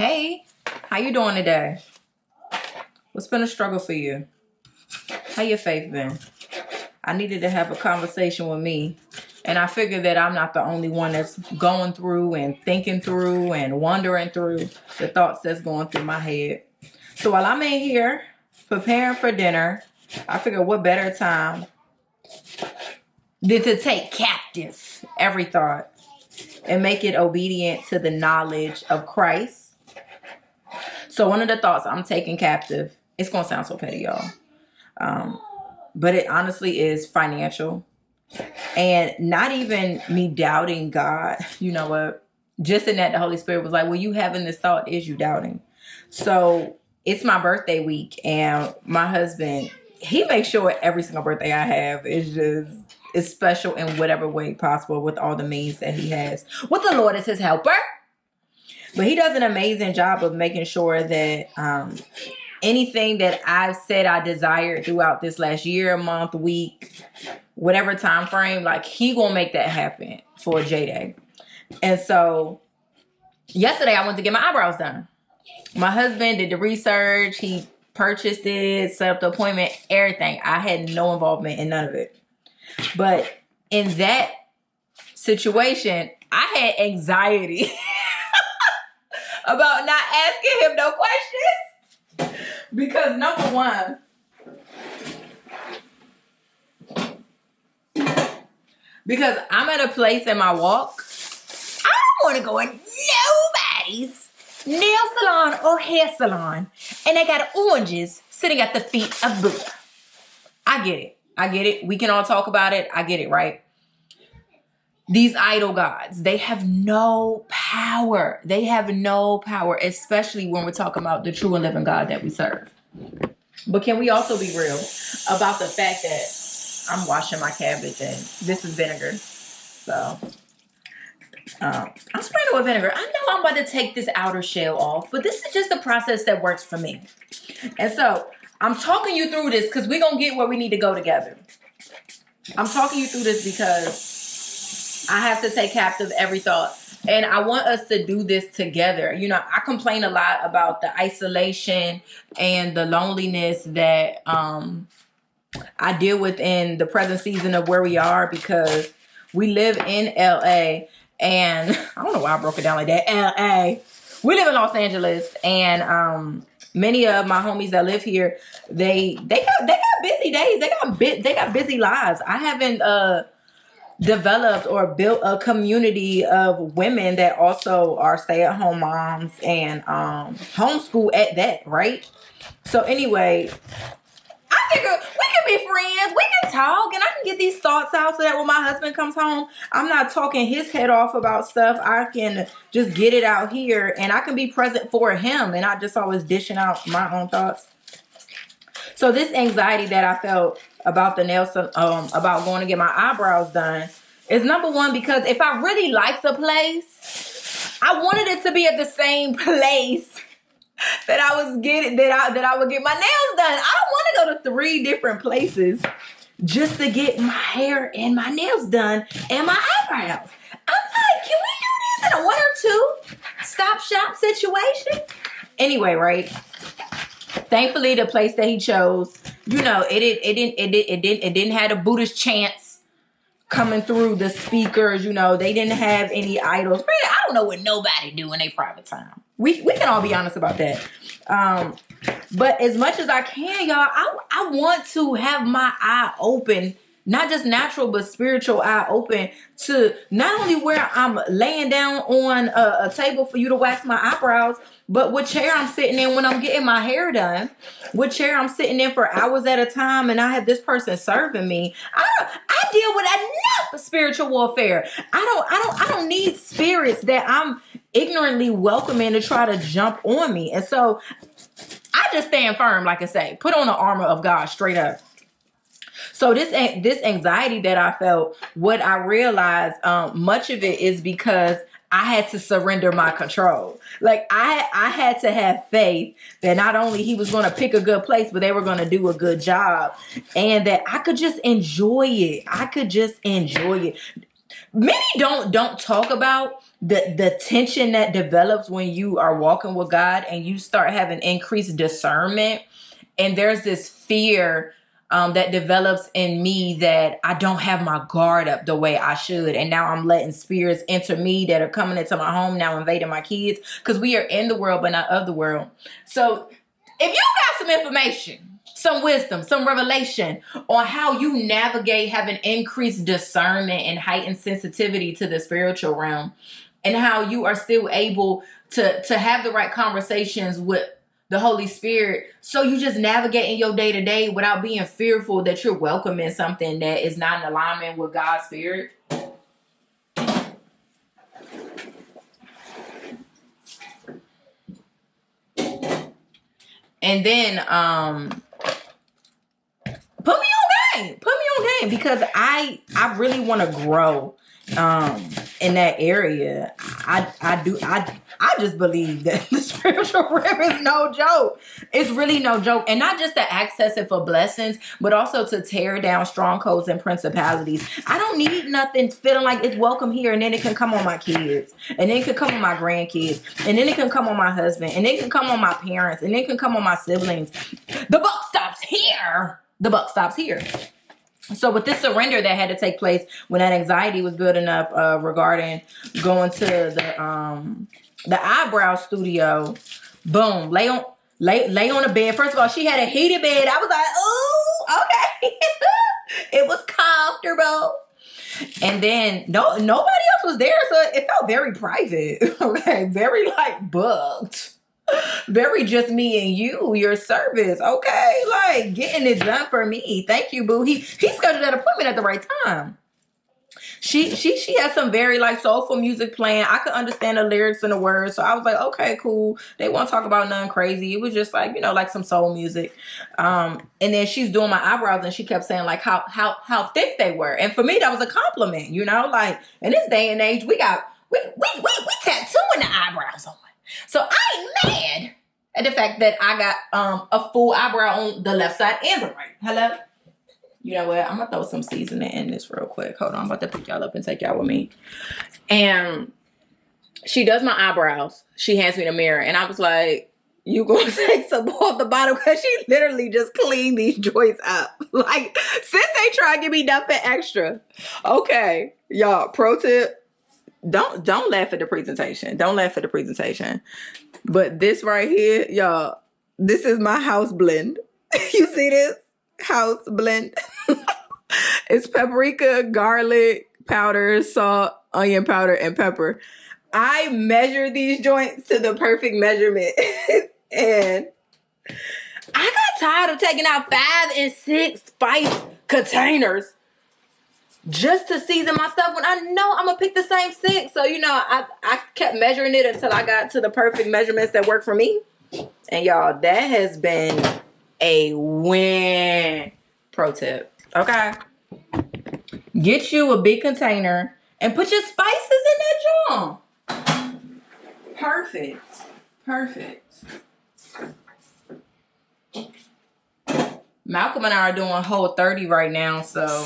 Hey, how you doing today? What's been a struggle for you? How your faith been? I needed to have a conversation with me, and I figured that I'm not the only one that's going through and thinking through and wondering through the thoughts that's going through my head. So while I'm in here preparing for dinner, I figured what better time than to take captive every thought and make it obedient to the knowledge of Christ. So one of the thoughts I'm taking captive, it's going to sound so petty, y'all. But it honestly is financial. And not even me doubting God. You know what? Just in that the Holy Spirit was like, well, you having this thought is you doubting. So it's my birthday week. And my husband, he makes sure every single birthday I have is special in whatever way possible with all the means that he has. With the Lord as his helper. But he does an amazing job of making sure that anything that I've said I desired throughout this last year, month, week, whatever time frame, like he gonna make that happen for J-Day. And so yesterday I went to get my eyebrows done. My husband did the research. He purchased it, set up the appointment, everything. I had no involvement in none of it. But in that situation, I had anxiety about not asking him no questions. Because number one, because I'm at a place in my walk, I don't want to go in nobody's nail salon or hair salon and they got oranges sitting at the feet of Buddha. I get it. We can all talk about it. I get it, right? These idol gods, they have no power. They have no power, especially when we're talking about the true and living God that we serve. But can we also be real about the fact that I'm washing my cabbage and this is vinegar. So I'm spraying it with vinegar. I know I'm about to take this outer shell off, but this is just the process that works for me. And so I'm talking you through this because we're going to get where we need to go together. I'm talking you through this because I have to take captive every thought. And I want us to do this together. You know, I complain a lot about the isolation and the loneliness that I deal with in the present season of where we are because we live in LA. And I don't know why I broke it down like that. LA. We live in Los Angeles. And many of my homies that live here, they got busy days. They got busy lives. I haven't developed or built a community of women that also are stay-at-home moms and homeschool at that, right? So anyway, I figure we can be friends. We can talk and I can get these thoughts out so that when my husband comes home, I'm not talking his head off about stuff. I can just get it out here and I can be present for him and not just always dishing out my own thoughts. So this anxiety that I felt about the nails, about going to get my eyebrows done is number one, because if I really liked the place, I wanted it to be at the same place that I was getting, that I would get my nails done. I don't want to go to 3 different places just to get my hair and my nails done and my eyebrows. I'm like, can we do this in a 1 or 2 stop shop situation? Anyway, right? Thankfully, the place that he chose, you know, it didn't have a Buddhist chants coming through the speakers. You know, they didn't have any idols. Really, I don't know what nobody do in their private time. We can all be honest about that. But as much as I can, y'all, I want to have my eye open, not just natural, but spiritual eye open to not only where I'm laying down on a table for you to wax my eyebrows, but what chair I'm sitting in when I'm getting my hair done, what chair I'm sitting in for hours at a time, and I have this person serving me. I deal with enough spiritual warfare. I don't need spirits that I'm ignorantly welcoming to try to jump on me. And so I just stand firm, like I say, put on the armor of God straight up. So this anxiety that I felt, what I realized, much of it is because I had to surrender my control. Like I had to have faith that not only he was going to pick a good place, but they were going to do a good job and that I could just enjoy it. I could just enjoy it. Many don't talk about the tension that develops when you are walking with God and you start having increased discernment, and there's this fear that develops in me that I don't have my guard up the way I should. And now I'm letting spirits enter me that are coming into my home now, invading my kids, because we are in the world, but not of the world. So if you got some information, some wisdom, some revelation on how you navigate having increased discernment and heightened sensitivity to the spiritual realm, and how you are still able to have the right conversations with the Holy Spirit, so you just navigate in your day-to-day without being fearful that you're welcoming something that is not in alignment with God's Spirit. And then put me on game because I really want to grow in that area. I just believe that the spiritual realm is no joke. It's really no joke. And not just to access it for blessings, but also to tear down strongholds and principalities. I don't need nothing feeling like it's welcome here, and then it can come on my kids, and then it can come on my grandkids, and then it can come on my husband, and then it can come on my parents, and then it can come on my siblings. The buck stops here. The buck stops here. So with this surrender that had to take place when that anxiety was building up regarding going to the eyebrow studio, boom, lay on a bed. First of all, she had a heated bed. I was like, oh, okay. It was comfortable. And then nobody else was there, so it felt very private. Okay, very like booked. Very just me and you, your service. Okay, like getting it done for me. Thank you, boo. He scheduled that appointment at the right time. She had some very like soulful music playing. I could understand the lyrics and the words, so I was like, okay, cool. They won't talk about nothing crazy. It was just like, you know, like some soul music. And then she's doing my eyebrows, and she kept saying like how thick they were, and for me that was a compliment. You know, like in this day and age, we tattooing the eyebrows on. So I ain't mad at the fact that I got a full eyebrow on the left side and the right. Hello? You know what? I'm going to throw some seasoning in this real quick. Hold on. I'm about to pick y'all up and take y'all with me. And she does my eyebrows. She hands me the mirror. And I was like, you going to take some off the bottom? Because she literally just cleaned these joints up. Like, sis ain't trying to give me nothing extra. Okay. Y'all, pro tip. Don't laugh at the presentation. Don't laugh at the presentation. But this right here, y'all, this is my house blend. You see this? House blend. It's paprika, garlic powder, salt, onion powder, and pepper. I measure these joints to the perfect measurement. And I got tired of taking out 5 and 6 spice containers just to season my stuff when I know I'm gonna pick the same 6. So, you know, I kept measuring it until I got to the perfect measurements that work for me. And y'all, that has been a win. Pro tip. Okay. Get you a big container and put your spices in that jar. Perfect. Perfect. Malcolm and I are doing Whole30 right now, so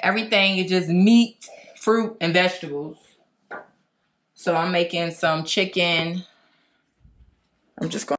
everything is just meat, fruit, and vegetables. So I'm making some chicken. I'm just going